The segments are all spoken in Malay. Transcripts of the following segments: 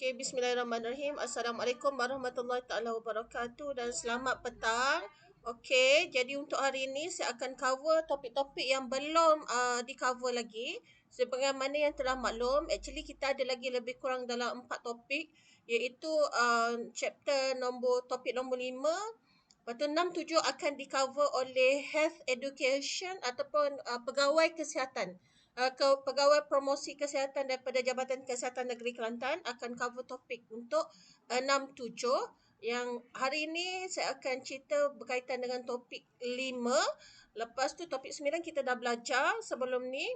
Okay, bismillahirrahmanirrahim. Assalamualaikum warahmatullahi taala wabarakatuh dan selamat petang. Okay, jadi untuk hari ini saya akan cover topik-topik yang belum di-cover lagi. Sebagaimana yang telah maklum, actually kita ada lagi lebih kurang dalam 4 topik, iaitu topik nombor 5. Lepas tu 6, 7 akan di-cover oleh health education ataupun pegawai kesihatan. Pegawai promosi kesihatan daripada Jabatan Kesihatan Negeri Kelantan akan cover topik untuk 6, 7. Yang hari ini saya akan cerita berkaitan dengan topik 5. Lepas tu topik 9 kita dah belajar sebelum ni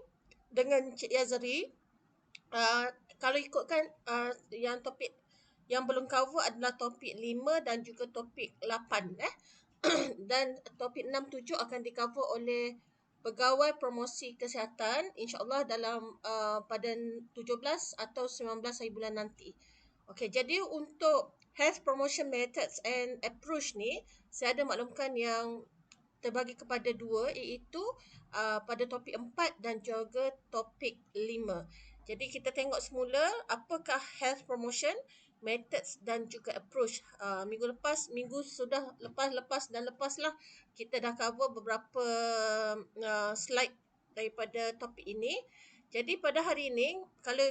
dengan Cik Yazri. Kalau ikutkan yang topik yang belum cover adalah topik 5 dan juga topik 8. Dan topik 6, 7 akan di-cover oleh pegawai promosi kesihatan, insyaAllah dalam pada 17 atau 19 hari bulan nanti. Okey, jadi untuk health promotion methods and approach ni, saya ada maklumkan yang terbagi kepada dua, iaitu pada topik 4 dan juga topik 5. Jadi kita tengok semula apakah health promotion methods dan juga approach. Minggu sudah lepas lah kita dah cover beberapa slide daripada topik ini. Jadi pada hari ini,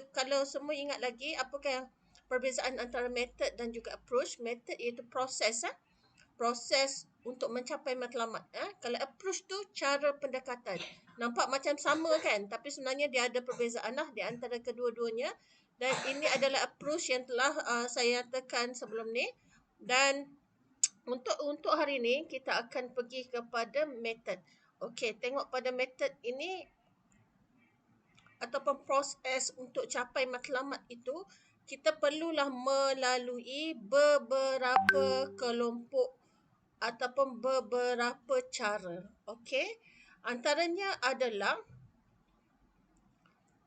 kalau semua ingat lagi apakah perbezaan antara method dan juga approach. Method iaitu proses untuk mencapai matlamat. Kalau approach tu cara pendekatan. Nampak macam sama kan? Tapi sebenarnya dia ada perbezaan lah di antara kedua-duanya. Dan ini adalah approach yang telah saya nyatakan sebelum ni. Dan untuk hari ni kita akan pergi kepada method. Okey, tengok pada method ini ataupun proses untuk capai matlamat itu, kita perlulah melalui beberapa kelompok ataupun beberapa cara. Okey, antaranya adalah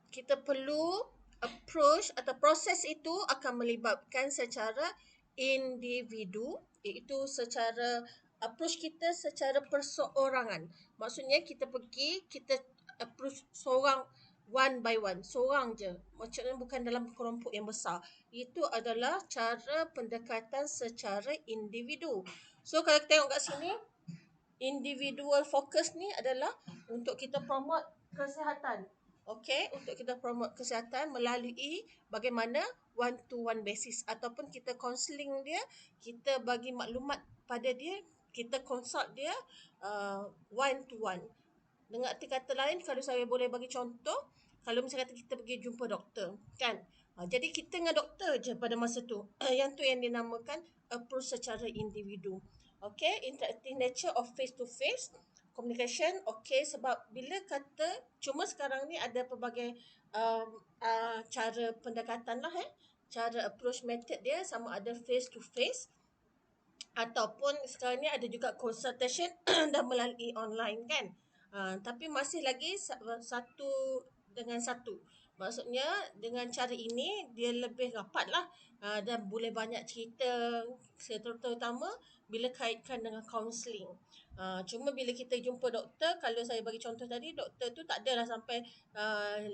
kita perlu approach atau proses itu akan melibatkan secara individu, iaitu secara approach kita secara perseorangan. Maksudnya kita pergi, kita approach seorang one by one, seorang je. Maksudnya bukan dalam kelompok yang besar. Itu adalah cara pendekatan secara individu. So kalau kita tengok kat sini, individual focus ni adalah untuk kita promote kesihatan. Okey, untuk kita promote kesihatan melalui bagaimana one to one basis ataupun kita counselling dia, kita bagi maklumat pada dia, kita consult dia one to one. Dengan arti kata lain, kalau saya boleh bagi contoh, kalau misalnya kita pergi jumpa doktor, kan? Jadi kita dengan doktor je pada masa tu. Yang tu yang dinamakan approach secara individu. Okay, interactive nature of face to face communication. Okay, sebab bila kata, cuma sekarang ni ada pelbagai cara pendekatan lah. Cara approach method dia sama ada face to face ataupun sekarang ni ada juga consultation dan melalui online, kan? Tapi masih lagi satu dengan satu. Maksudnya dengan cara ini dia lebih rapat lah dan boleh banyak cerita, terutama bila kaitkan dengan kaunseling. Cuma bila kita jumpa doktor, kalau saya bagi contoh tadi, doktor tu tak adalah sampai 15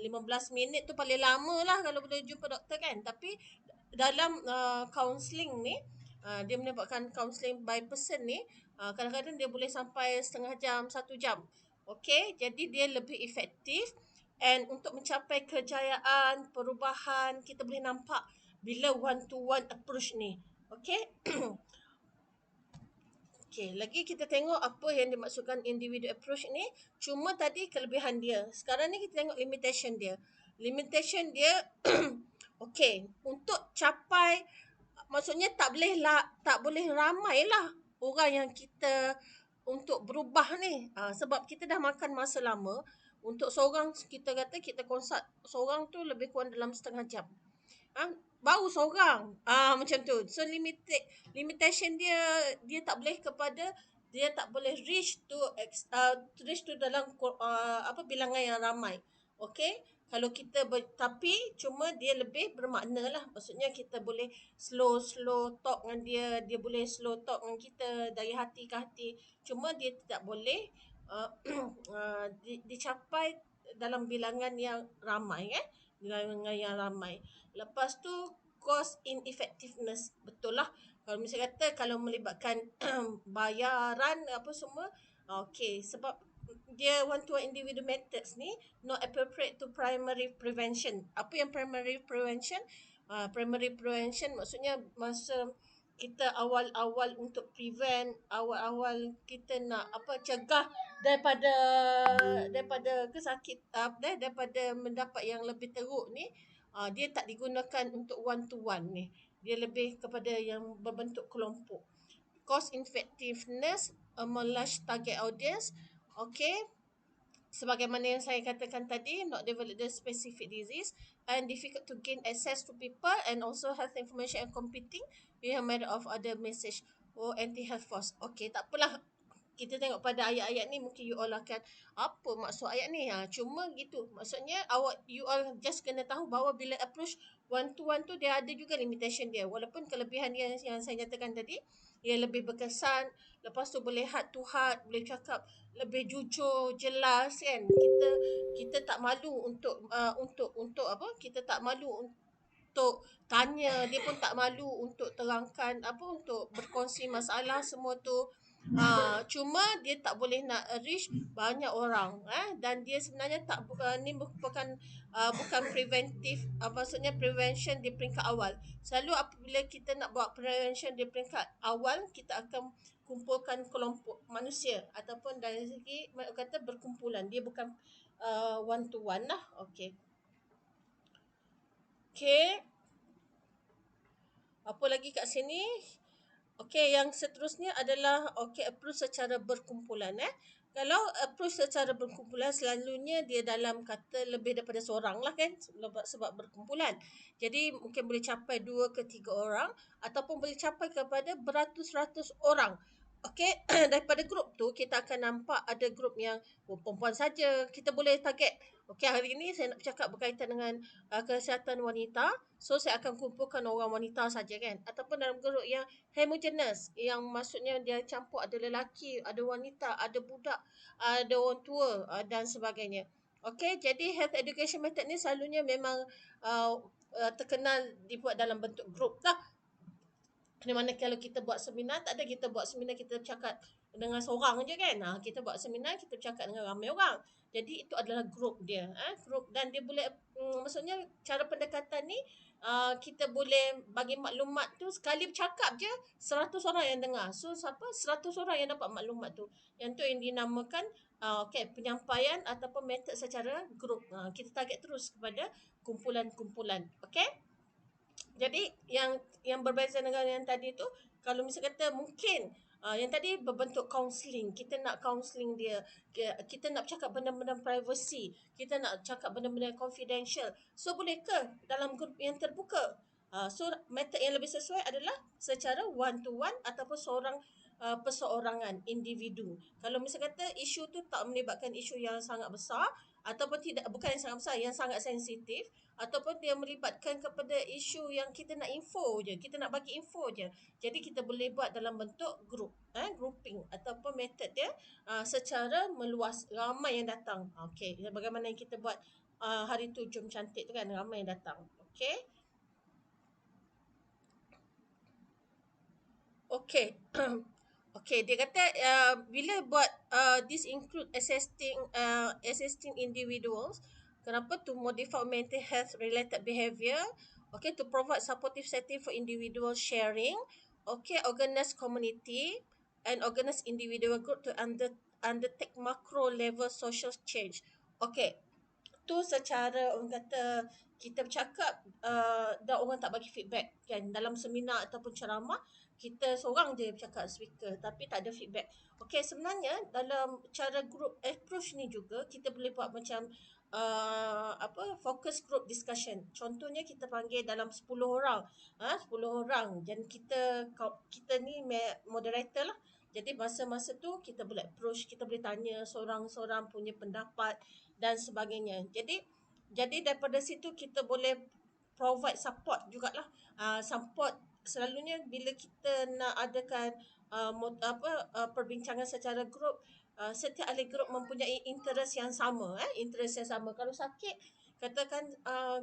minit tu paling lama lah kalau boleh jumpa doktor, kan? Tapi dalam kaunseling ni, dia menyebabkan counselling by person ni, kadang-kadang dia boleh sampai setengah jam, 1 jam. Okey, jadi dia lebih efektif. And untuk mencapai kejayaan, perubahan, kita boleh nampak bila one to one approach ni. Okey. Okey, lagi kita tengok apa yang dimaksudkan individual approach ni. Cuma tadi kelebihan dia. Sekarang ni kita tengok limitation dia. Limitation dia okey, untuk capai, maksudnya tak boleh ramai lah orang yang kita untuk berubah ni. Sebab kita dah makan masa lama. Untuk seorang, kita kata kita konsult seorang tu lebih kurang dalam setengah jam. Baru seorang. Macam tu. So limitation dia tak boleh dia tak boleh reach to dalam bilangan yang ramai. Okey, kalau kita tapi cuma dia lebih bermakna lah. Maksudnya kita boleh slow talk dengan dia boleh slow talk dengan kita dari hati ke hati. Cuma dia tidak boleh dicapai dalam bilangan yang ramai, bilangan yang ramai. Lepas tu cost ineffectiveness. Betul lah. Kalau misalnya kata kalau melibatkan bayaran apa semua, okay, sebab dia one to one individual methods ni not appropriate to primary prevention. Apa yang primary prevention? Primary prevention maksudnya masa kita awal-awal untuk prevent, awal-awal kita nak apa cegah daripada kesakit daripada mendapat yang lebih teruk ni, dia tak digunakan untuk one to one ni. Dia lebih kepada yang berbentuk kelompok. Cost effectiveness among large target audience. Okay, sebagaimana yang saya katakan tadi, not develop the specific disease and difficult to gain access to people and also health information and competing with a matter of other message or anti-health force. Okay, tak apalah. Kita tengok pada ayat-ayat ni mungkin you all akan apa maksud ayat ni, cuma gitu maksudnya you all just kena tahu bahawa bila approach one to one tu dia ada juga limitation dia, walaupun kelebihan dia yang saya nyatakan tadi dia lebih berkesan, lepas tu boleh heart to heart, boleh cakap lebih jujur, jelas kan, kita tak malu untuk apa, kita tak malu untuk tanya, dia pun tak malu untuk terangkan apa, untuk berkongsi masalah semua tu. Cuma dia tak boleh nak reach banyak orang, dan dia sebenarnya tak ni bukan bukan preventif, maksudnya prevention di peringkat awal. Selalu apabila kita nak buat prevention di peringkat awal, kita akan kumpulkan kelompok manusia ataupun dari segi kata berkumpulan, dia bukan one to one lah. Okay. Apa lagi kat sini? Okey, yang seterusnya adalah approach secara berkumpulan. Kalau approach secara berkumpulan selalunya dia dalam kata lebih daripada seorang lah kan, sebab berkumpulan. Jadi mungkin boleh capai 2 ke 3 orang ataupun boleh capai kepada beratus-ratus orang. Okey, daripada grup tu kita akan nampak ada grup yang perempuan saja. Kita boleh target. Okey, hari ini saya nak bercakap berkaitan dengan kesihatan wanita. So saya akan kumpulkan orang wanita saja kan. Ataupun dalam grup yang homogeneous, yang maksudnya dia campur ada lelaki, ada wanita, ada budak, ada orang tua dan sebagainya. Okey, jadi health education method ni selalunya memang terkenal dibuat dalam bentuk grup lah. Di mana kalau kita buat seminar, tak ada kita buat seminar kita bercakap dengan seorang je kan. Kita buat seminar, kita bercakap dengan ramai orang. Jadi itu adalah grup dia. Grup, dan dia boleh, maksudnya cara pendekatan ni, kita boleh bagi maklumat tu sekali bercakap je 100 orang yang dengar. So siapa? 100 orang yang dapat maklumat tu. Yang tu yang dinamakan penyampaian ataupun metod secara grup. Kita target terus kepada kumpulan-kumpulan. Okay? Jadi yang berbeza dengan yang tadi tu, kalau misalnya kata mungkin yang tadi berbentuk counselling, kita nak counselling dia, kita nak cakap benda-benda privacy, kita nak cakap benda-benda confidential. So boleh ke dalam grup yang terbuka? So metod yang lebih sesuai adalah secara one to one ataupun seorang perseorangan individu. Kalau misalnya kata isu tu tak melibatkan isu yang sangat besar ataupun tidak, bukan yang sangat besar, yang sangat sensitif, ataupun dia melibatkan kepada isu yang kita nak info je, kita nak bagi info je. Jadi kita boleh buat dalam bentuk group, grouping ataupun method dia secara meluas, ramai yang datang. Okey, bagaimana yang kita buat hari tu Jom Cantik tu kan, ramai yang datang. Okey. Okey. Okey, dia kata bila buat this include assisting individuals. Kenapa? To modify mental health related behavior. Okay, to provide supportive setting for individual sharing. Okay, organize community and organize individual group to undertake macro level social change. Okay, tu secara orang kata kita bercakap dan orang tak bagi feedback kan, dalam seminar ataupun ceramah kita seorang je bercakap speaker tapi tak ada feedback. Okey, sebenarnya dalam cara group approach ni juga kita boleh buat macam focus group discussion. Contohnya kita panggil dalam 10 orang. 10 orang dan kita ni moderator lah. Jadi masa-masa tu kita boleh approach, kita boleh tanya seorang-seorang punya pendapat dan sebagainya. Jadi daripada situ kita boleh provide support jugalah. Support selalunya bila kita nak adakan perbincangan secara grup, setiap ahli grup mempunyai interest yang sama. Interest yang sama. katakan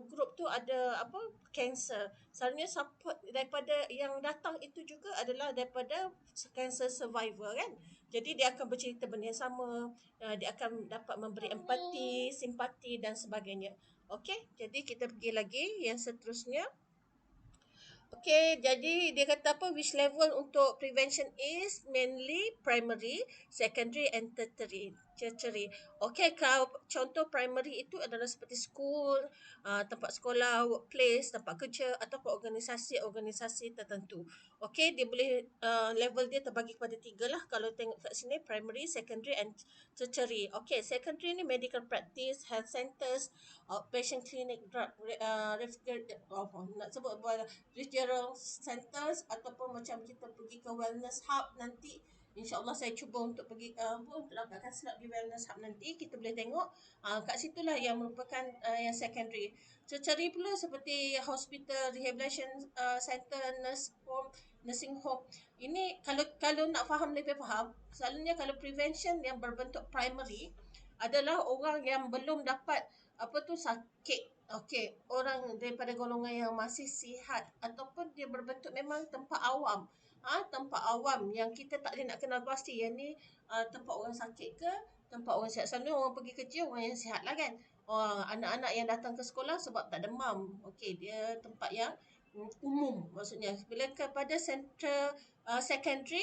grup tu ada apa, cancer, selalunya support daripada yang datang itu juga adalah daripada cancer survivor kan. Jadi dia akan bercerita benda yang sama, dia akan dapat memberi empati, simpati dan sebagainya. Okey, jadi kita pergi lagi yang seterusnya. Okay, jadi dia kata apa, which level untuk prevention is mainly primary, secondary and tertiary. Tertiary. Okay, kalau contoh primary itu adalah seperti school, tempat sekolah, workplace, tempat kerja ataupun organisasi-organisasi tertentu. Okay, dia boleh level dia terbagi kepada tiga lah. Kalau tengok kat sini primary, secondary and tertiary. Okay, secondary ni medical practice, health centers, outpatient clinic, drug, nak sebut apa, referral centers ataupun macam kita pergi ke wellness hub nanti. InsyaAllah saya cuba untuk pergi untuk dapatkan slot di wellness hub nanti. Kita boleh tengok kat situlah yang merupakan yang secondary. Tertiary pula seperti hospital, rehabilitation center, nursing home. Ini kalau nak faham lebih faham, selalunya kalau prevention yang berbentuk primary adalah orang yang belum dapat apa tu sakit. Okey, orang daripada golongan yang masih sihat ataupun dia berbentuk memang tempat awam. Tempat awam yang kita tak boleh nak kenal pasti yang ni tempat orang sakit ke tempat orang sihat. Selalunya orang pergi kerja orang yang sihat lah kan. Anak-anak yang datang ke sekolah sebab tak demam. Okey, dia tempat yang umum maksudnya. Bila kepada central secondary,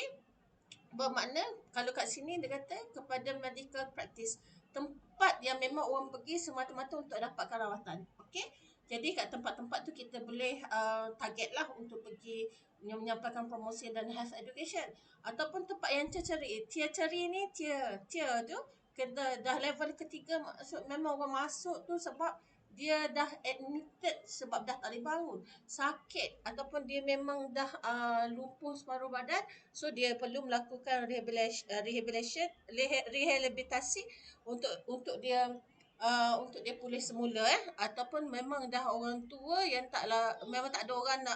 bermakna kalau kat sini dia kata kepada medical practice, tempat yang memang orang pergi semata-mata untuk dapatkan rawatan. Okey, jadi kat tempat-tempat tu kita boleh target lah untuk pergi menyampaikan promosi dan health education. Ataupun tempat yang tertiary ni tier tu kena dah level ketiga, maksud memang orang masuk tu sebab dia dah admitted sebab dah tak boleh bangun, sakit ataupun dia memang dah lumpuh separuh badan. So dia perlu melakukan rehabilitasi untuk dia pulih semula ataupun memang dah orang tua yang memang tak ada orang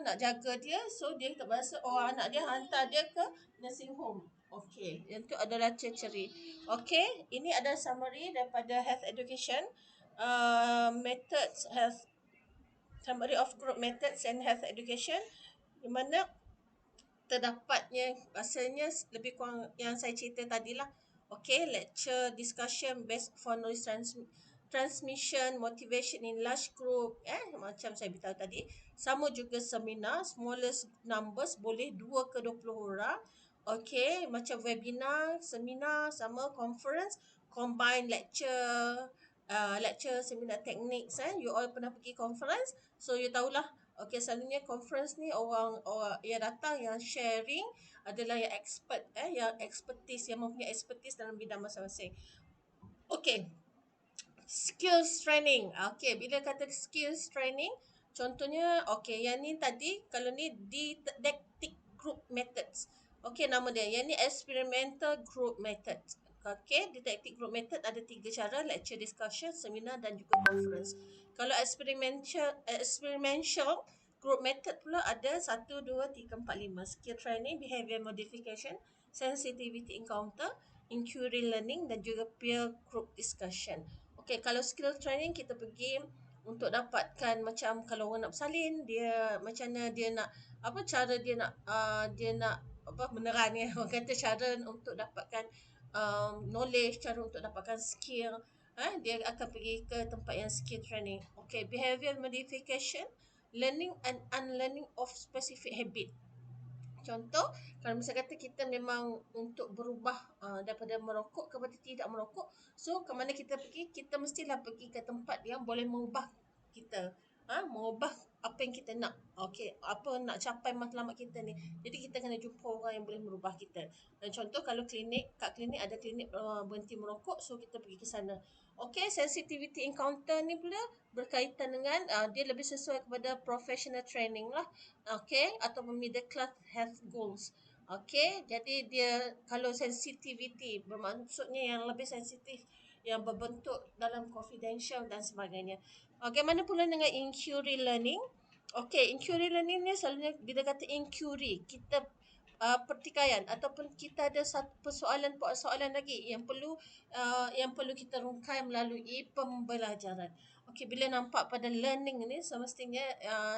nak jaga dia, so dia terpaksa anak dia hantar dia ke nursing home. Okey, yang tu adalah tertiary. Okey, ini adalah summary daripada health education, methods health, summary of group methods and health education, di mana terdapatnya rasanya lebih kurang yang saya cerita tadilah. Okay, lecture, discussion based for knowledge transmission, motivation in large group, macam saya beritahu tadi. Sama juga seminar, smallest numbers, boleh 2 ke 20 orang. Okay, macam webinar, seminar, sama conference, combine lecture, seminar techniques. You all pernah pergi conference, so you tahulah. Okay, selalunya conference ni orang yang datang yang sharing adalah yang expert, yang expertise, yang mempunyai expertise dalam bidang masing-masing. Okay, skills training. Okay, bila kata skills training, contohnya, okay, yang ni tadi, kalau ni didactic group methods. Okay, nama dia. Yang ni experimental group methods. Okay, didactic group method ada 3 cara, lecture, discussion, seminar dan juga conference. Kalau experimental group method pula ada 1, 2, 3, 4, 5. Skill training, behavior modification, sensitivity encounter, inquiry learning dan juga peer group discussion. Okay, kalau skill training kita pergi untuk dapatkan macam kalau orang nak bersalin, dia macam mana dia nak apa cara dia nak apa beneran ya orang kata cara untuk dapatkan knowledge, cara untuk dapatkan skill. Dia akan pergi ke tempat yang skill training. Okay, behavior modification, learning and unlearning of specific habit. Contoh, kalau misalnya kata kita memang untuk berubah daripada merokok kepada tidak merokok, so ke mana kita pergi, kita mestilah pergi ke tempat yang boleh mengubah kita, mengubah apa yang kita nak. Okey, apa nak capai matlamat kita ni. Jadi kita kena jumpa orang yang boleh merubah kita. Dan contoh kalau kat klinik ada klinik berhenti merokok, so kita pergi ke sana. Okey, sensitivity encounter ni pula berkaitan dengan dia lebih sesuai kepada professional training lah. Okay, ataupun middle class health goals. Okay, jadi dia kalau sensitivity bermaksudnya yang lebih sensitif, yang berbentuk dalam confidential dan sebagainya. Bagaimana pula dengan inquiry learning? Okay, inquiry learning ni selalunya bila kata inquiry, kita pertikaian ataupun kita ada satu persoalan lagi yang perlu kita rungkai melalui pembelajaran. Okey, bila nampak pada learning ni semestinya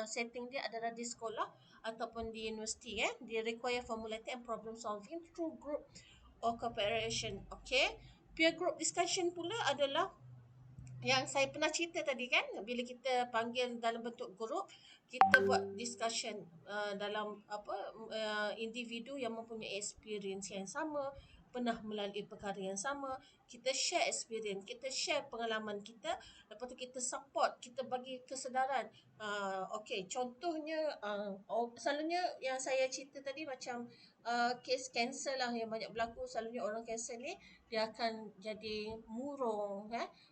setting dia adalah di sekolah ataupun di universiti dia require formulating and problem solving through group or cooperation. Okey. Peer group discussion pula adalah yang saya pernah cerita tadi kan, bila kita panggil dalam bentuk grup, kita buat discussion dalam individu yang mempunyai experience yang sama, pernah melalui perkara yang sama, kita share experience, kita share pengalaman kita, lepas tu kita support, kita bagi kesedaran. Okey, contohnya selalunya yang saya cerita tadi macam kes kanser lah yang banyak berlaku. Selalunya orang kanser ni dia akan jadi murung,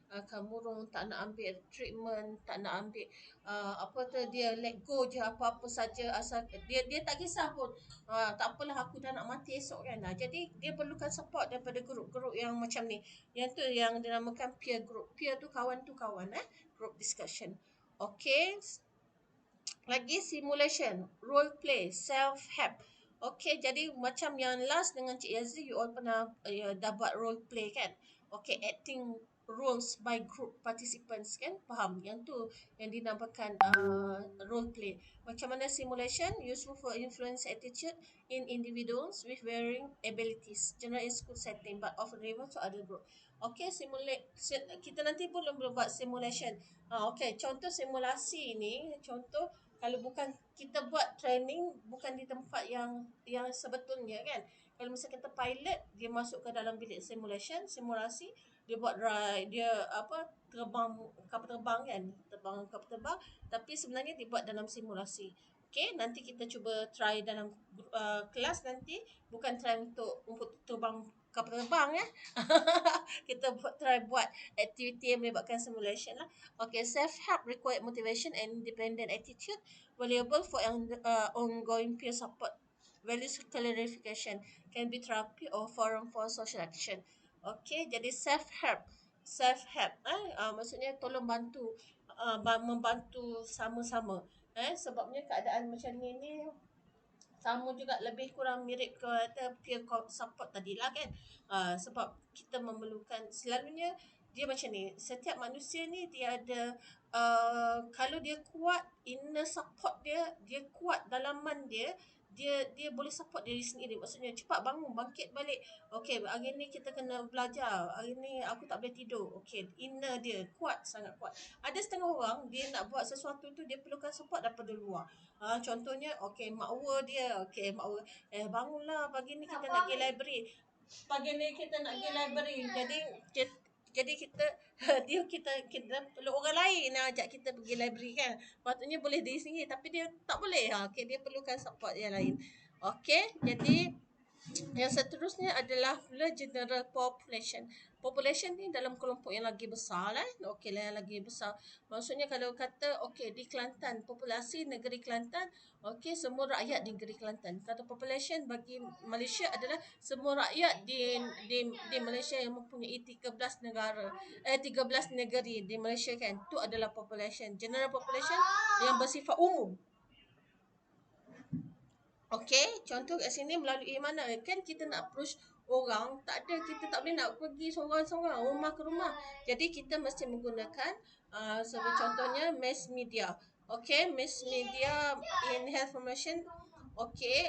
akan murung, tak nak ambil treatment, tak nak ambil dia let go je apa-apa saja, asal dia tak kisah pun, tak apalah, aku dah nak mati esok kan. Jadi dia perlukan support daripada grup-grup yang macam ni, yang tu yang dinamakan peer group. Peer tu kawan, group discussion. Okay, lagi simulation, role play, self help. Okay, jadi macam yang last dengan Cik Yazri, you all pernah dah buat role play kan? Okay, acting roles by group participants kan? Faham? Yang tu yang dinamakan role play. Macam mana simulation useful for influence attitude in individuals with varying abilities, general in school setting but often relevant to other group. Okay, kita nanti pun belum buat simulation. Okay, contoh simulasi ni, contoh kalau bukan kita buat training bukan di tempat yang sebetulnya kan. Kalau misalnya kita pilot, dia masuk ke dalam bilik simulasi, dia buat ride, dia terbang kapal terbang kan, terbang kapal terbang, tapi sebenarnya dibuat dalam simulasi. Okay, nanti kita cuba try dalam kelas nanti, bukan try untuk terbang kapal terbang kita buat aktiviti yang melibatkan simulation lah. Okay, self-help required motivation and independent attitude, valuable for ongoing peer support. Values clarification can be therapy or forum for social action. Okay, jadi self-help, maksudnya tolong bantu, membantu sama-sama. Sebabnya keadaan macam ni sama juga, lebih kurang mirip ke peer support tadilah kan. Sebab kita memerlukan, selalunya dia macam ni, setiap manusia ni dia ada kalau dia kuat inner support, dia kuat dalaman dia boleh support diri sendiri. Maksudnya cepat bangun, bangkit balik. Okey, hari ni kita kena belajar, hari ni aku tak boleh tidur. Okey, inner dia kuat, sangat kuat. Ada setengah orang dia nak buat sesuatu tu, dia perlukan support daripada luar. Contohnya okey, makwa dia, okey makwa, bangunlah, pagi ni kita nak pergi library. Pagi ni kita nak pergi library. Jadi kita kita perlu orang lain nak ajak kita pergi library kan. Patutnya boleh diri sendiri tapi dia tak boleh. Okey, dia perlukan support yang lain. Okey, jadi yang seterusnya adalah general population. Population ni dalam kelompok yang lagi besar lah. Okey lah, yang lagi besar. Maksudnya kalau kata okey di Kelantan, populasi negeri Kelantan, okey semua rakyat di negeri Kelantan. Kata population bagi Malaysia adalah semua rakyat di Malaysia yang mempunyai 13 negara, 13 negeri di Malaysia kan. Tu adalah population. General population yang bersifat umum. Okey, contoh kat sini melalui mana? Kan kita nak approach orang, tak ada, kita tak boleh nak pergi seorang-seorang, rumah ke rumah. Jadi kita mesti menggunakan sebagai contohnya mass media. Okey, mass media in health promotion. Okey,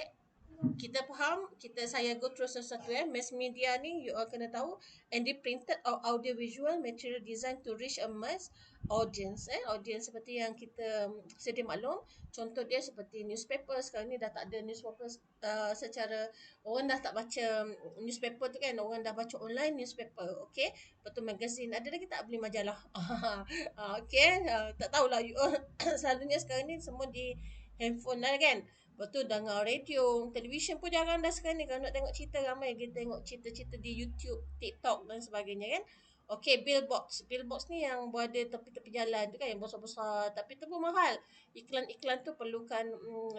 kita faham, saya go through sesuatu mass media ni you all kena tahu, and the printed or audio visual material designed to reach a mass audience. Audience seperti yang kita sedia maklum, contoh dia seperti newspaper. Sekarang ni dah tak ada newspaper secara, orang dah tak baca newspaper tu kan, orang dah baca online newspaper. Okey, lepas tu magazine, ada lagi tak beli majalah? Okey, tak tahulah you all selalunya sekarang ni semua di handphone lah kan. Lepas tu dengar radio, televisyen pun jarang dah sekarang ni. Kalau nak tengok cerita, ramai dia tengok cerita-cerita di YouTube, TikTok dan sebagainya kan. Okey, billboards. Billboards ni yang berada tepi-tepi jalan tu kan, yang besar-besar. Tapi tu pun mahal. Iklan-iklan tu perlukan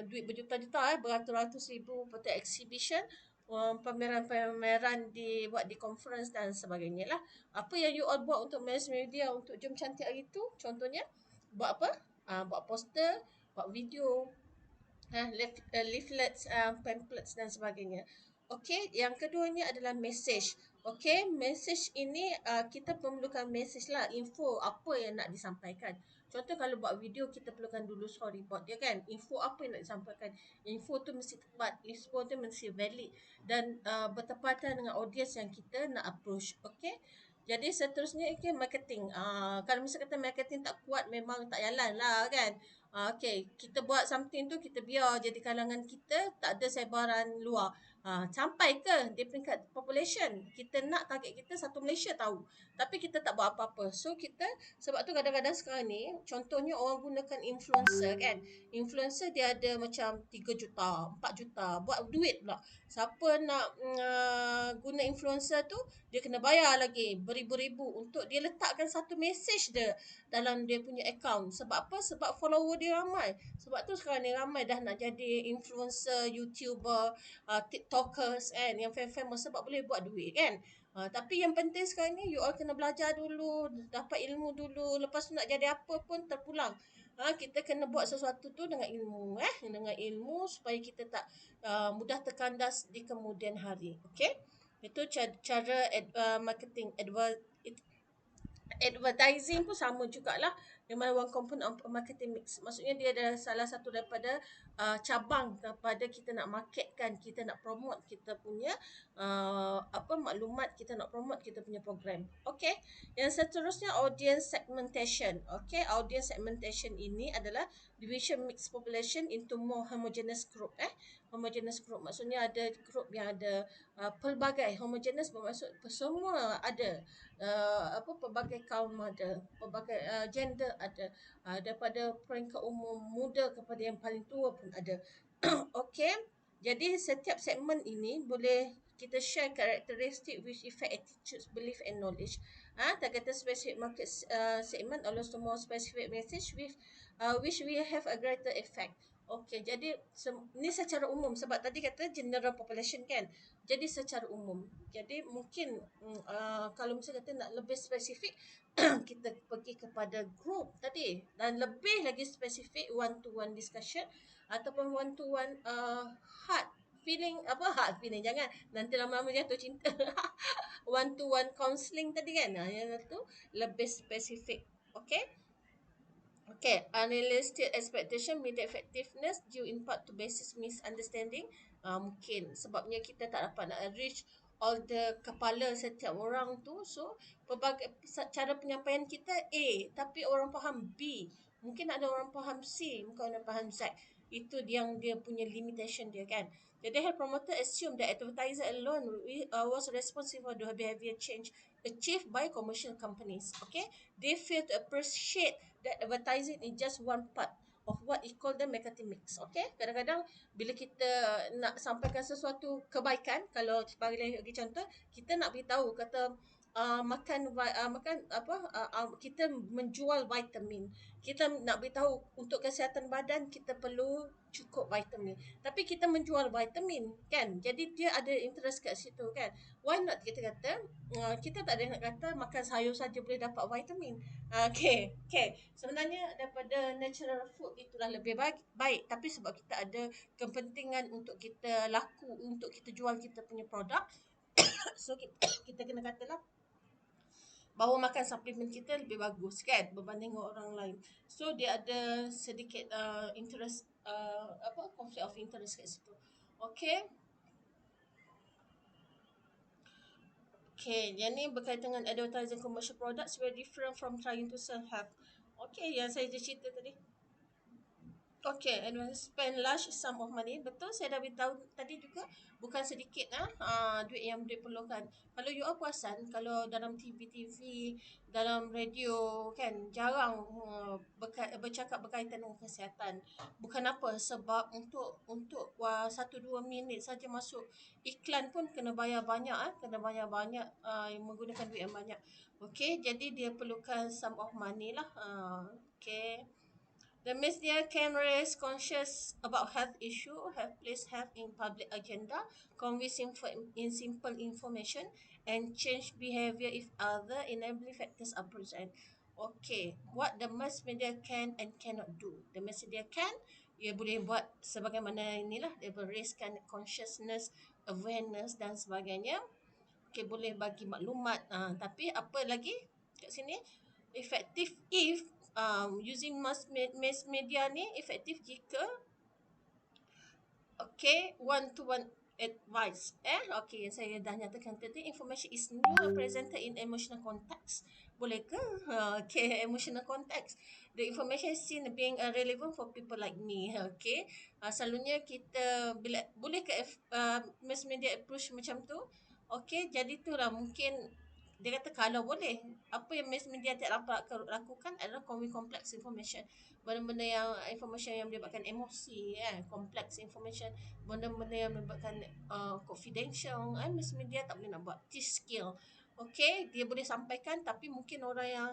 duit berjuta-juta, beratus-ratus ribu. Lepas tu exhibition, pameran-pameran dibuat di conference dan sebagainya lah. Apa yang you all buat untuk mass media, untuk Jom Cantik hari tu, contohnya, buat apa? Buat poster, buat video, leaflets, pamphlets dan sebagainya. Okey, yang keduanya adalah message. Okey, message ini kita memerlukan message lah, info apa yang nak disampaikan. Contoh kalau buat video kita perlukan dulu storyboard dia kan. Info apa yang nak disampaikan. Info tu mesti tepat, info tu mesti valid dan bertepatan dengan audience yang kita nak approach. Okey. Jadi seterusnya marketing. Kalau misalnya kata marketing tak kuat memang tak jalan lah kan. Okay, kita buat something tu kita biar jadi kalangan kita tak ada sebaran luar. Sampai ke di peringkat population. Kita nak target kita satu Malaysia tahu. Tapi kita tak buat apa-apa. So kita, sebab tu kadang-kadang sekarang ni, contohnya orang gunakan influencer kan. Influencer dia ada macam 3 juta, 4 juta. Buat duit pula. Siapa nak guna influencer tu, dia kena bayar lagi beribu-ribu untuk dia letakkan satu message dia dalam dia punya account. Sebab apa? Sebab follower dia ramai. Sebab tu sekarang ni ramai dah nak jadi influencer, YouTuber, TikTokers kan, yang famous sebab boleh buat duit kan. Tapi yang penting sekarang ni you all kena belajar dulu, dapat ilmu dulu. Lepas tu nak jadi apa pun terpulang. Kita kena buat sesuatu tu dengan ilmu dengan ilmu supaya kita tak mudah terkandas di kemudian hari. Okey? Itu cara marketing advertising pun sama jugalah dengan one component of marketing mix. Maksudnya dia adalah salah satu daripada cabang kepada kita nak marketkan, kita nak promote kita punya maklumat, kita nak promote kita punya program. Okey. Yang seterusnya audience segmentation. Okey, audience segmentation ini adalah division mix population into more homogeneous group. Homogeneous group maksudnya ada group yang ada pelbagai. Homogeneous bermaksud semua ada, pelbagai kaum ada, pelbagai gender ada, daripada peringkat umum muda kepada yang paling tua pun ada. Okey. Jadi setiap segmen ini boleh kita share karakteristik which affect attitudes, belief and knowledge. Targeted specific market segment allows to more specific message with which will have a greater effect. Okey, jadi ni secara umum sebab tadi kata general population kan. Jadi secara umum. Jadi mungkin kalau misalnya kata nak lebih spesifik kita pergi kepada group tadi dan lebih lagi spesifik one to one discussion ataupun one to one heart feeling, heart feeling, jangan nanti lama-lama jatuh cinta. One to one counselling tadi kan, yang tu lebih spesifik. Okay. Okay, unrealistic expectation media effectiveness due in part to basis misunderstanding. Mungkin sebabnya kita tak dapat nak reach all the kepala setiap orang tu. So, pelbagai cara penyampaian kita A, tapi orang faham B. Mungkin ada orang faham C, mungkin orang faham Z. Itu yang dia punya limitation dia kan. Jadi, health promoter assume that advertiser alone was responsible for the behavior change achieved by commercial companies. Okay, they fail to appreciate that advertising is just one part of what we call the marketing mix. Okay, kadang-kadang bila kita nak sampaikan sesuatu kebaikan, kalau bagi contoh, kita nak beritahu kata kita menjual vitamin. Kita nak beritahu untuk kesihatan badan kita perlu cukup vitamin. Tapi kita menjual vitamin kan. Jadi dia ada interest kat situ kan. Why not kita kata kita tak ada nak kata makan sayur saja boleh dapat vitamin. Okay. Sebenarnya daripada natural food itulah lebih baik. Tapi sebab kita ada kepentingan untuk kita laku, untuk kita jual kita punya produk, so kita kena katalah bahawa makan suplemen kita lebih bagus kan berbanding orang lain. So dia ada sedikit interest, conflict of interest kat situ. Okay. Okay, yang ni berkaitan dengan advertising commercial products very different from trying to sell health. Okay, yang saya cerita tadi. Okay, and when spend large sum of money, betul saya dah beritahu tadi juga, bukan sedikit duit yang diperlukan. Kalau you all perasan, kalau dalam TV-TV, dalam radio kan, jarang bercakap berkaitan dengan kesihatan. Bukan apa, sebab untuk 1-2 minit saja masuk iklan pun kena bayar banyak, kena bayar banyak, menggunakan duit yang banyak. Okay, jadi dia perlukan sum of money lah. Okay. The media can raise conscious about health issue, have placed health in public agenda, convey in simple information, and change behavior if other enabling factors are present. Okay, what the mass media can and cannot do. The mass media can, Dia boleh buat sebagaimana inilah, dia raiskan consciousness, awareness dan sebagainya. Okay, boleh bagi maklumat. Tapi apa lagi kat sini, effective if using mass media ni efektif jika okay, one to one advice. Okay, saya dah nyatakan tadi, information is not presented in emotional context. Boleh ke? Okay, emotional context. The information is seen being relevant for people like me. Okay, selalunya kita bila boleh ke mass media approach macam tu. Okay, jadi tu lah mungkin dia kata kalau boleh, apa yang mass media tak dapat lakukan adalah convey complex information, benda-benda yang information yang melibatkan emosi, complex information, benda-benda yang melibatkan confidential, mass media tak boleh nak buat. This skill, okay, dia boleh sampaikan, tapi mungkin orang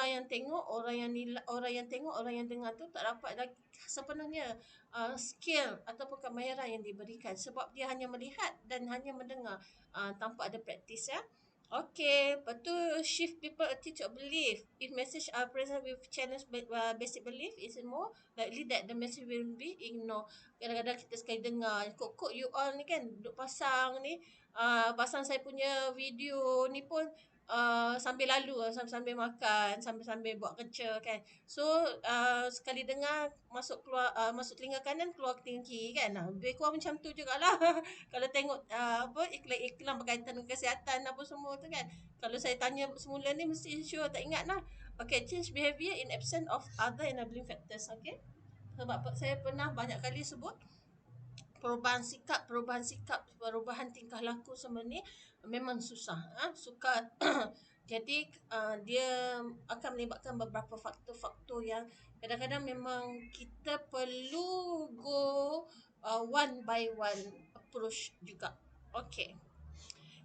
yang tengok, orang yang tengok, orang yang dengar tu tak dapat lagi sepenuhnya skill ataupun kemahiran yang diberikan, sebab dia hanya melihat dan hanya mendengar tanpa ada praktis, ya. Okay, lepas tu shift people attitude of belief. If message are present with challenge basic belief, is it more likely that the message will be ignored. Kadang-kadang kita sekali dengar, kok you all ni kan duk pasang ni, pasang saya punya video ni pun sambil lalu, sambil makan, sambil buat kerja kan. So sekali dengar masuk keluar, masuk telinga kanan, keluar ke telinga kiri kan. Lebih kurang macam tu jugalah. Kalau tengok iklan-iklan berkaitan dengan kesihatan apa semua tu kan. Kalau saya tanya semula ni mesti sure tak ingat lah. Okay, change behavior in absence of other enabling factors. Okay, sebab saya pernah banyak kali sebut perubahan tingkah laku semua ni memang susah, sukar. Jadi dia akan melibatkan beberapa faktor-faktor yang kadang-kadang memang kita perlu go one by one approach juga. Okay,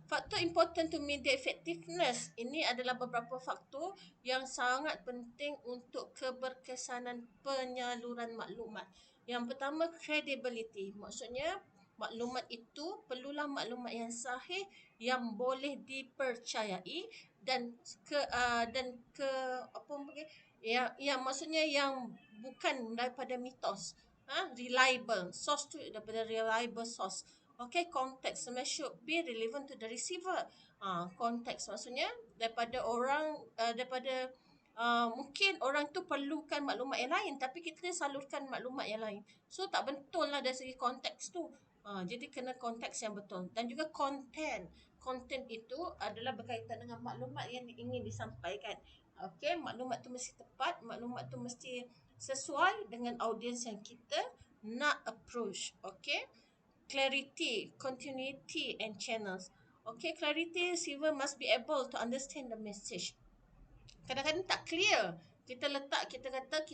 faktor important to media effectiveness ini adalah beberapa faktor yang sangat penting untuk keberkesanan penyaluran maklumat. Yang pertama, credibility. Maksudnya maklumat itu perlulah maklumat yang sahih, yang boleh dipercayai dan ke apa mungkin yang maksudnya yang bukan daripada mitos. Reliable source tu, daripada reliable source. Okay, context should be relevant to the receiver. Konteks maksudnya daripada orang, daripada mungkin orang tu perlukan maklumat yang lain, tapi kita salurkan maklumat yang lain. So tak betul lah dari segi konteks tu. Jadi kena konteks yang betul. Dan juga content. Content itu adalah berkaitan dengan maklumat yang ingin disampaikan. Okay, maklumat tu mesti tepat, maklumat tu mesti sesuai dengan audiens yang kita nak approach. Okay, clarity, continuity and channels. Okay, clarity, receiver must be able to understand the message. Kadang-kadang tak clear. Kita kata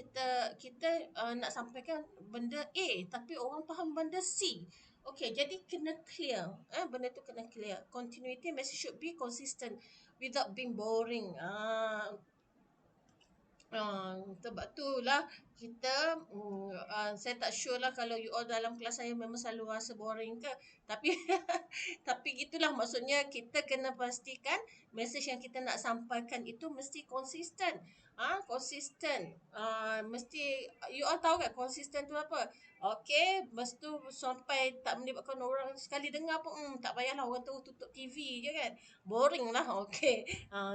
kita nak sampaikan benda A, tapi orang faham benda C. Okay, jadi kena clear. Benda tu kena clear. Continuity, message should be consistent without being boring. Sebab tu lah kita saya tak sure lah kalau you all dalam kelas saya memang selalu rasa boring ke, tapi tapi gitulah, maksudnya kita kena pastikan mesej yang kita nak sampaikan itu mesti konsisten. Konsisten. Mesti you all tahu tak konsisten tu apa? Okey, lepas tu sampai tak melibatkan orang, sekali dengar pun tak payahlah orang tu tutup TV je kan. Boring lah. Okey.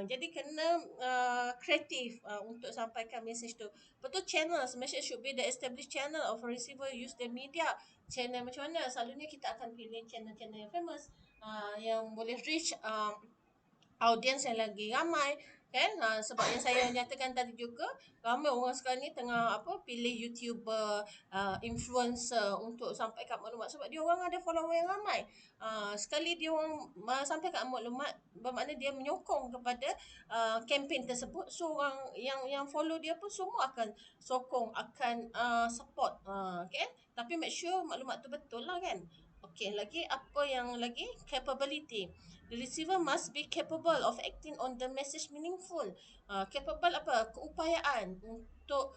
Jadi kena kreatif untuk sampaikan message tu. Betul, channels, message should be the established channel of receiver use the media. Channel macam mana? Selalunya kita akan pilih channel-channel yang famous, yang boleh reach audience yang lagi ramai kan. Sebab yang saya nyatakan tadi juga, ramai orang sekarang ni tengah pilih YouTuber, influencer untuk sampaikan maklumat, sebab dia orang ada follower yang ramai. Sekali dia orang sampaikan maklumat, bermakna dia menyokong kepada kempen tersebut. So orang yang follow dia pun semua akan sokong, akan support, kan. Tapi make sure maklumat tu betul lah kan. Okey, lagi apa yang lagi? Capability. The receiver must be capable of acting on the message meaningful. Capable apa? Keupayaan untuk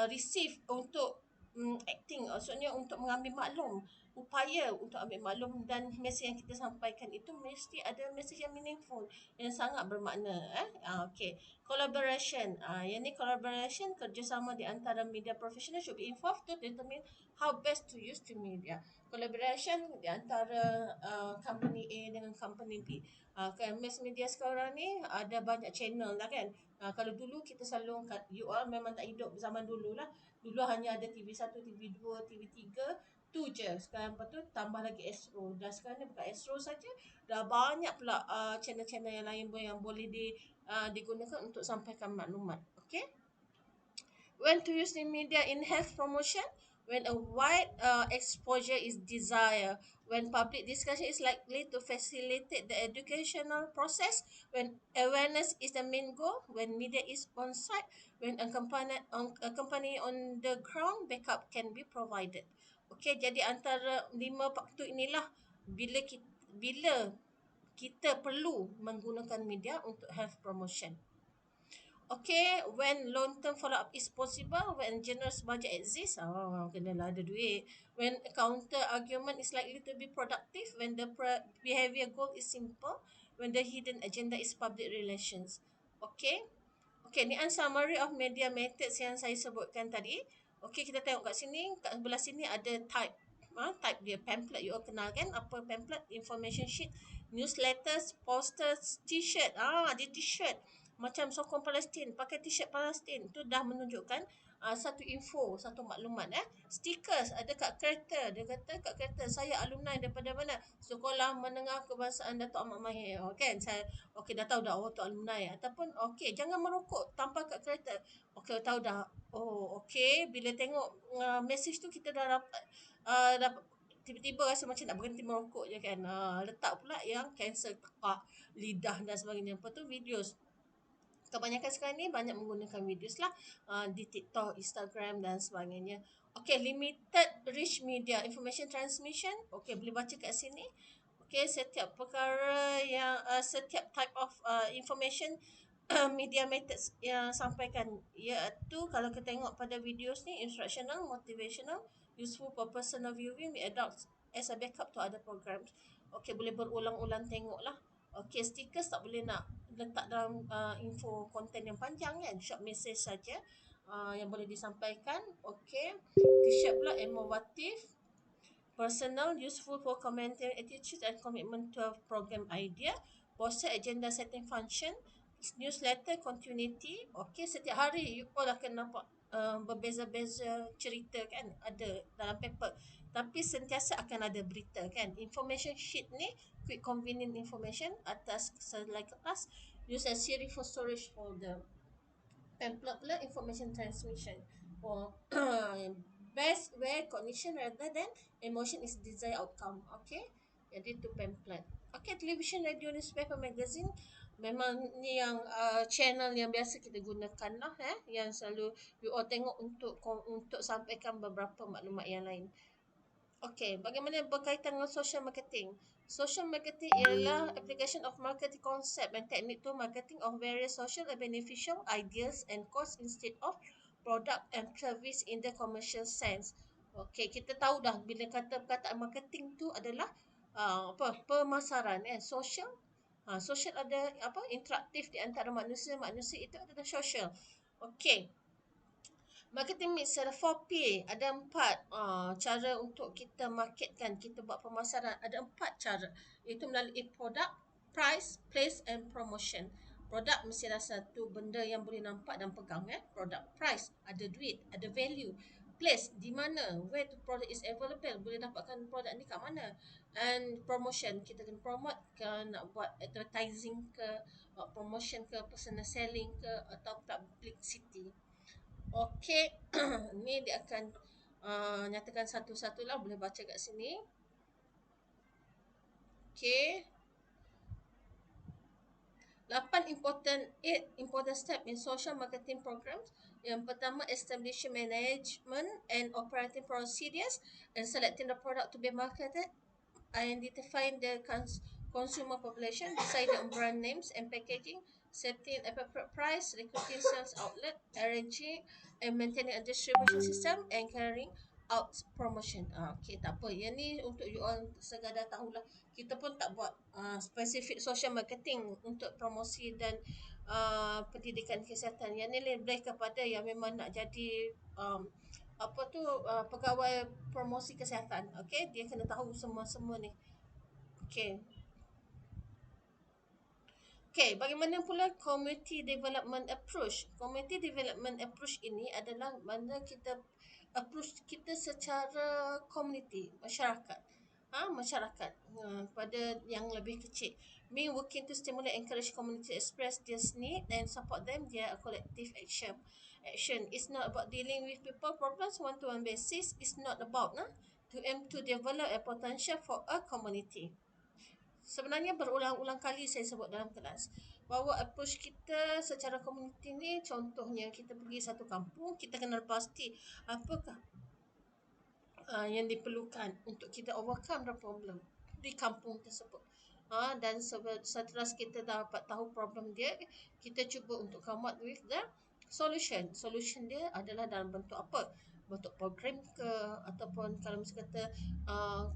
receive, untuk acting, maksudnya untuk mengambil maklum, upaya untuk ambil maklum, dan mesej yang kita sampaikan itu mesti ada mesej yang meaningful, yang sangat bermakna. Okay. Collaboration, yang ni collaboration, kerjasama di antara media profesional should be involved to determine how best to use the media. Collaboration di antara company A dengan company B. Kan mass media sekarang ni ada banyak channel lah kan. Kalau dulu kita selalu, you all memang tak hidup zaman dulu lah. Dulu hanya ada TV1, TV2, TV3 tu je. Sekarang lepas tu tambah lagi Astro. Dah sekarang ni bukan Astro saja, dah banyak pula channel-channel yang lain pun yang boleh digunakan untuk sampaikan maklumat. Okay. When to use the media in health promotion? When a wide exposure is desired, when public discussion is likely to facilitate the educational process, when awareness is the main goal, when media is on site, when a company on the ground backup can be provided. Okay, jadi antara 5 faktor inilah bila kita perlu menggunakan media untuk health promotion. Okay, when long-term follow-up is possible, when generous budget exists, kenalah ada duit. When counter argument is likely to be productive, when the behavior goal is simple, when the hidden agenda is public relations. Okay, okay, ni summary of media methods yang saya sebutkan tadi. Okay, kita tengok kat sini, kat sebelah sini ada type. Type dia pamphlet, you all kenal kan apa pamphlet? Information sheet, newsletters, posters, t-shirt. Dia t-shirt macam sokong Palestin, pakai t-shirt Palestin, tu dah menunjukkan satu info, satu maklumat. Stickers ada kat kereta, dia kata kat kereta, saya alumni daripada mana, Sekolah Menengah Kebangsaan Datuk Ahmad Mahir. Kan saya okey dah tahu dah, tu alumni. Ataupun okey jangan merokok tanpa kat kereta, okey tahu dah. Okey, bila tengok message tu kita dah dapat tiba-tiba rasa macam nak berhenti merokok je kan. Letak pula yang kanser tekak lidah dan sebagainya. Lepas tu videos, kebanyakan sekarang ni banyak menggunakan videos lah di TikTok, Instagram dan sebagainya. Okay, limited reach media information transmission. Okay, boleh baca kat sini. Okay, setiap perkara yang setiap type of information media methods yang sampaikan, iaitu kalau kita tengok pada videos ni, instructional, motivational, useful for personal viewing, we adopt as a backup to other programs. Okay, boleh berulang-ulang tengok lah. Okay, stickers tak boleh nak letak dalam info konten yang panjang kan, short message saja yang boleh disampaikan. Okay, t-shirt pula innovative, personal, useful for commenting attitude and commitment to a program idea. Poster agenda setting function, newsletter continuity. Okay, setiap hari you all akan nampak berbeza-beza cerita kan, ada dalam paper, tapi sentiasa akan ada berita kan. Information sheet ni quick convenient information atas selai kertas, use as series for storage folder. Pamphlet pula information transmission for best where cognition rather than emotion is desired outcome. Okay, jadi tu pamphlet. Okay, television, radio, newspaper, magazine, memang ni yang channel yang biasa kita gunakan lah, yang selalu you all tengok untuk sampaikan beberapa maklumat yang lain. Okey, bagaimana berkaitan dengan social marketing? Social marketing ialah application of marketing concept and technique to marketing of various social and beneficial ideas and cause instead of product and service in the commercial sense. Okey, kita tahu dah bila kata perkataan marketing tu adalah pemasaran. Social, social ada interaktif di antara manusia itu adalah social. Okey. Marketing mix ada 4P, ada 4 cara untuk kita marketkan, kita buat pemasaran, ada 4 cara, iaitu melalui produk, price, place and promotion. Produk mesti ada satu benda yang boleh nampak dan pegang, produk. Price, ada duit, ada value. Place, di mana, where the product is available, boleh dapatkan produk ni kat mana. And promotion, kita kena promote ke, nak buat advertising ke, promotion ke, personal selling ke, atau publicity. Okey, ni dia akan nyatakan satu-satu lah, boleh baca kat sini. Okey. 8 important step in social marketing programs. Yang pertama, establishing management and operating procedures and selecting the product to be marketed, identifying the consumer population, deciding on brand names and packaging, setting appropriate price, recruiting sales outlet, arranging and maintaining a distribution system, and carrying out promotion. Okay, tak apa. Yang ni untuk you all sekadar tahulah. Kita pun tak buat specific social marketing untuk promosi dan pendidikan kesihatan. Yang ni lebih kepada yang memang nak jadi apa tu pegawai promosi kesihatan. Okay, dia kena tahu semua-semua ni. Okay. Okay, bagaimana pula community development approach? Community development approach ini adalah mana kita approach kita secara community, masyarakat. Masyarakat pada yang lebih kecil. Me working to stimulate encourage community to express their need and support them via a collective action. Action is not about dealing with people problems one-to-one basis. It's not about to aim to develop a potential for a community. Sebenarnya berulang-ulang kali saya sebut dalam kelas bahawa approach kita secara komuniti ni, contohnya kita pergi satu kampung, kita kena pasti apakah yang diperlukan untuk kita overcome the problem di kampung tersebut. Dan setelah kita dapat tahu problem dia, kita cuba untuk come up with the solution. Solution dia adalah dalam bentuk apa? Bentuk program ke, ataupun kalau misalnya kata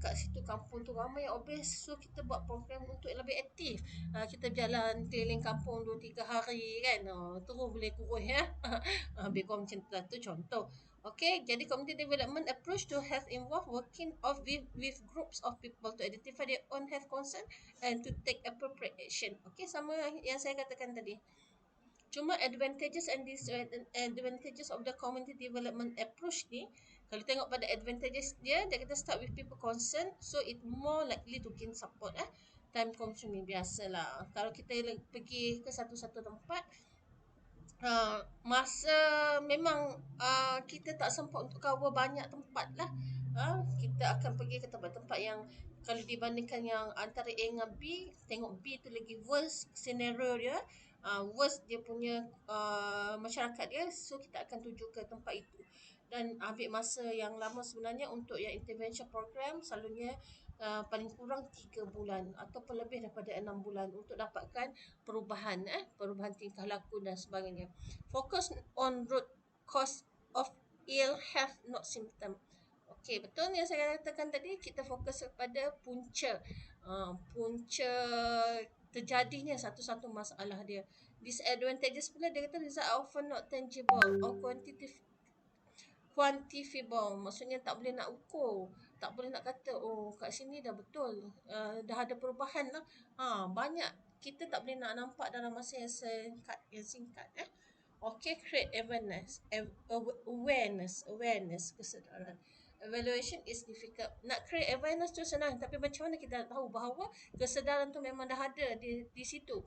kat situ kampung tu ramai yang obes, so kita buat program untuk lebih aktif. Kita berjalan keliling kampung 2-3 hari kan, terus boleh kurus ya. Lebih kurang macam tu contoh. Okay, jadi community development approach to health involve working with groups of people to identify their own health concern and to take appropriate action. Okay, sama yang saya katakan tadi. Cuma advantages and disadvantages of the community development approach ni, kalau tengok pada advantages dia kita start with people concerned, so it more likely to gain support. Time consuming biasalah. Kalau kita pergi ke satu-satu tempat, masa memang kita tak sempat untuk cover banyak tempat lah. Kita akan pergi ke tempat-tempat yang kalau dibandingkan yang antara A dengan B, tengok B tu lagi worst scenario dia, worst dia punya masyarakat dia, so kita akan tuju ke tempat itu dan ambil masa yang lama sebenarnya untuk yang intervention program, selalunya paling kurang 3 bulan ataupun lebih daripada 6 bulan untuk dapatkan perubahan tingkah laku dan sebagainya. Focus on root cause of ill health, not symptom. Okey, betul yang saya katakan tadi, kita fokus kepada punca terjadinya satu-satu masalah dia. Disadvantages pula dia kata result often not tangible or quantifiable, maksudnya tak boleh nak ukur, tak boleh nak kata kat sini dah betul, dah ada perubahan lah. Banyak kita tak boleh nak nampak dalam masa yang singkat. Okay, create awareness, kesedaran. Evaluation is difficult. Nak create awareness tu senang, tapi macam mana kita tahu bahawa kesedaran tu memang dah ada di situ?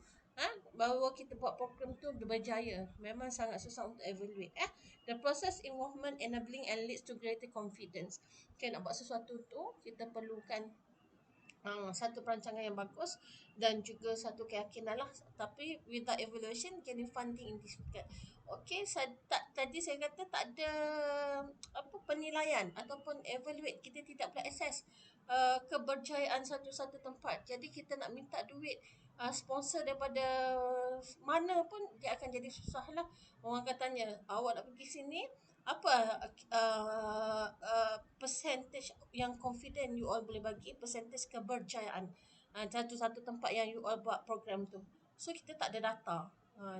Bahawa kita buat program tu berjaya. Memang sangat susah untuk evaluate. The process involvement enabling and leads to greater confidence. Okay, nak buat sesuatu tu kita perlukan satu perancangan yang bagus dan juga satu keyakinan lah. Tapi without evaluation, getting funding in difficult. Okay, tadi saya kata tak ada penilaian ataupun evaluate. Kita tidak boleh assess keberjayaan satu-satu tempat. Jadi kita nak minta duit sponsor daripada mana pun, dia akan jadi susah lah. Orang akan tanya, awak nak pergi sini, apa percentage yang confident you all boleh bagi, percentage keberjayaan satu-satu tempat yang you all buat program tu. So kita tak ada data.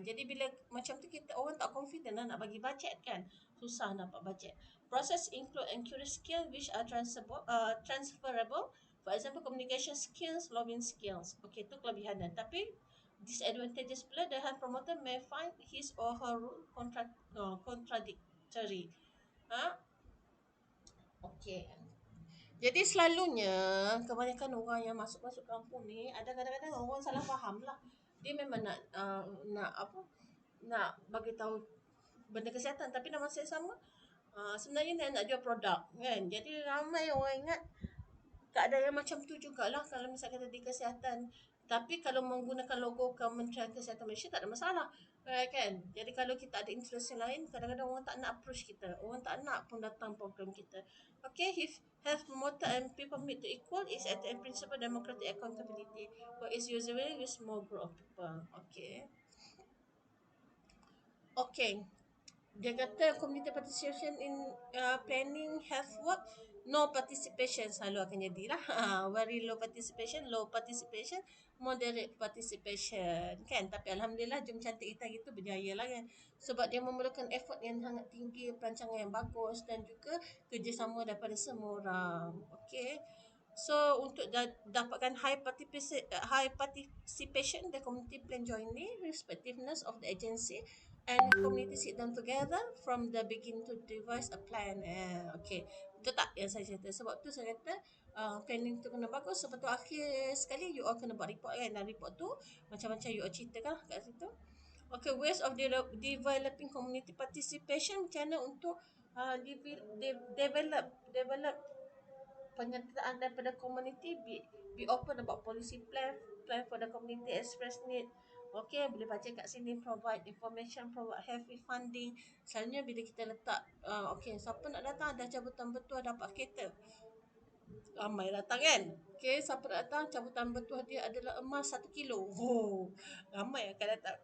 Jadi bila macam tu, orang tak confident lah nak bagi bajet kan, susah dapat bajet. Process include accurate skill which are transferable. For example, communication skills, lobbying skills. Okay, tu kelebihan. Tapi disadvantages pula, the health promoter may find his or her role contradictory. Okay. Jadi selalunya kebanyakan orang yang masuk kampung ni, ada kadang-kadang orang salah faham lah. Dia memang nak bagi tahu benda kesihatan, tapi dalam masa yang sama sebenarnya dia nak jual produk kan. Jadi ramai orang ingat keadaan yang macam tu jugalah kalau misalkan di kesihatan. Tapi kalau menggunakan logo Kementerian Kesihatan Malaysia tak ada masalah, kan? Jadi kalau kita ada interest yang lain, kadang-kadang orang tak nak approach kita, orang tak nak pun datang program kita. Okay, if health promoter and people meet to equal is at the principle democratic accountability, but is usually with small group of people. Okay. Okay. Dia kata community participation in planning health work, no participation selalu akan jadilah. Very low participation, moderate participation kan. Tapi Alhamdulillah jom cantik kita gitu berjaya lah kan. Sebab dia memerlukan effort yang sangat tinggi, perancangan yang bagus dan juga kerjasama daripada semua orang. Okay. So untuk dapatkan high participation, the community plan jointly respectiveness of the agency and community sit down together from the begin to devise a plan. Okay, betul tak yang saya cerita? Sebab tu saya kata planning tu kena bagus. Sebab tu akhir sekali you all kena buat report kan. Dan report tu macam-macam you all ceritakan kat situ. Okay, ways of developing community participation, macam mana untuk develop penyertaan daripada community, be open about policy plan for the community express need. Okay, boleh baca kat sini, provide information, provide heavy funding. Selalunya bila kita letak okay, siapa nak datang, ada cabutan bertuah dapat kereta, ramai datang kan. Okay, siapa nak datang, cabutan bertuah dia adalah emas 1 kilo. Oh, ramai akan datang.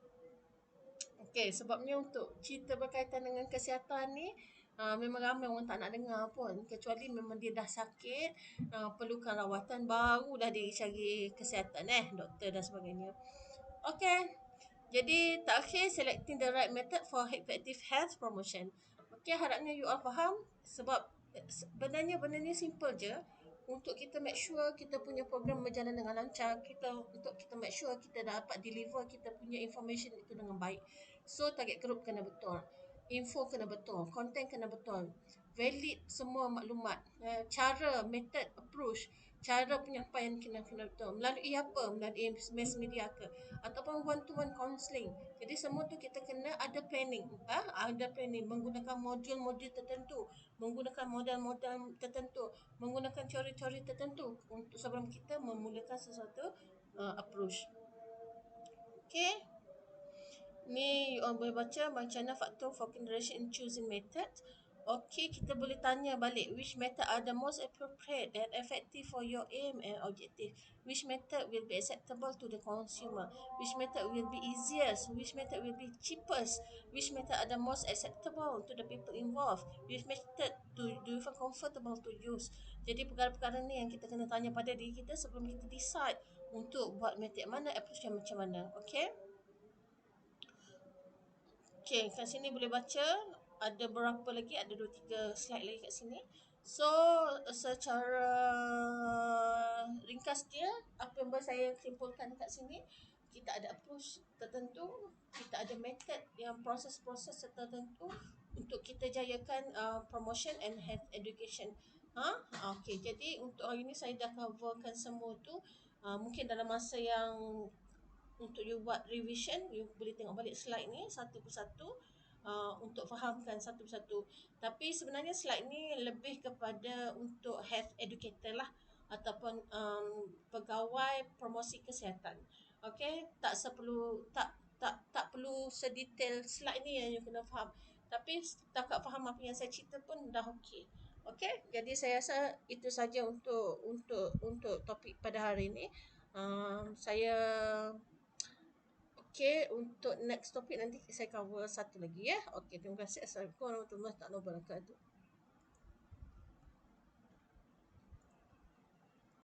Okey, sebabnya untuk cerita berkaitan dengan kesihatan ni, memang ramai orang tak nak dengar pun. Kecuali memang dia dah sakit, perlukan rawatan, barulah dia cari kesihatan doktor dan sebagainya. Okey, jadi terakhir, selecting the right method for effective health promotion. Okey, harapnya you all faham. Sebab sebenarnya simple je. Untuk kita make sure kita punya program berjalan dengan lancar, untuk kita make sure kita dapat deliver kita punya information itu dengan baik. So target group kena betul, info kena betul, content kena betul, valid semua maklumat, cara, method, approach, cara penyampaian kena betul. Melalui apa? Melalui mass media ke? Ataupun one to one counselling. Jadi semua tu kita kena ada planning. Ada planning menggunakan modul-modul tertentu, menggunakan modal-modal tertentu, menggunakan teori-teori tertentu untuk sebelum kita memulakan sesuatu approach. Okay. Ni you all boleh baca macam mana faktor for consideration in choosing method. Okay, kita boleh tanya balik which method are the most appropriate and effective for your aim and objective. Which method will be acceptable to the consumer? Which method will be easiest? Which method will be cheapest? Which method are the most acceptable to the people involved? Which method do you feel comfortable to use? Jadi perkara-perkara ni yang kita kena tanya pada diri kita sebelum kita decide untuk buat method mana, approach yang macam mana. Okay? Okay, kat sini boleh baca. Ada berapa lagi? Ada 2-3 slide lagi kat sini. So, secara ringkas dia, apa yang saya simpulkan kat sini, kita ada approach tertentu, kita ada method yang proses-proses tertentu untuk kita jayakan promotion and health education. Okay, jadi untuk hari ini saya dah coverkan semua tu. Mungkin dalam masa yang untuk you buat revision, you boleh tengok balik slide ni satu persatu untuk fahamkan satu persatu. Tapi sebenarnya slide ni lebih kepada untuk health educator lah, ataupun pegawai promosi kesihatan. Okay, tak perlu sedetail slide ni yang you kena faham. Tapi setakat faham apa yang saya cerita pun dah okey. Okey, jadi saya rasa itu saja untuk topik pada hari ini. Saya okey, untuk next topik nanti saya cover satu lagi ya. Okey, terima kasih. Assalamualaikum warahmatullahi wabarakatuh.